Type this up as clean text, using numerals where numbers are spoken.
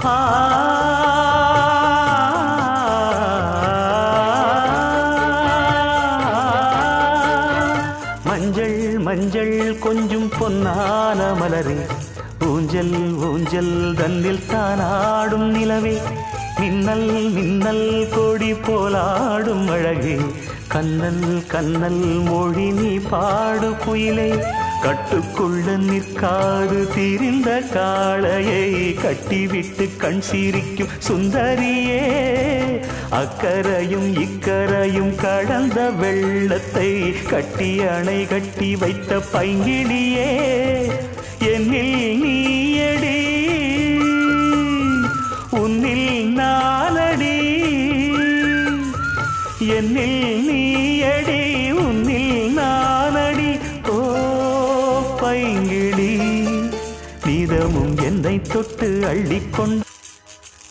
ஆ மஞ்சள் மஞ்சள் கொஞ்சம் பொன்னான மலரே, ஊஞ்சல் ஊஞ்சல் தன்னில் தானாடும் நிலவே, மின்னல் மின்னல் கொடி போலாடும் அழகே, கண்ணல் கண்ணல் மொழி நீ பாடு குயிலே, கட்டுக்குள்ள நிற்காது திரிந்த காளையை கட்டிவிட்டு கண் சிரிக்கும் சுந்தரியே, அக்கரையும் இக்கரையும் கடந்த வெள்ளத்தை கட்டி அணை கட்டி வைத்த பைங்கிளியே, என்னில் நீயடி உன்னில் நானடி, என்னில் நீயடி உன்னில் நானடி. ஓ பைங்கிளி, நீதமும் என்னை தொட்டு அள்ளிக்கொண்டு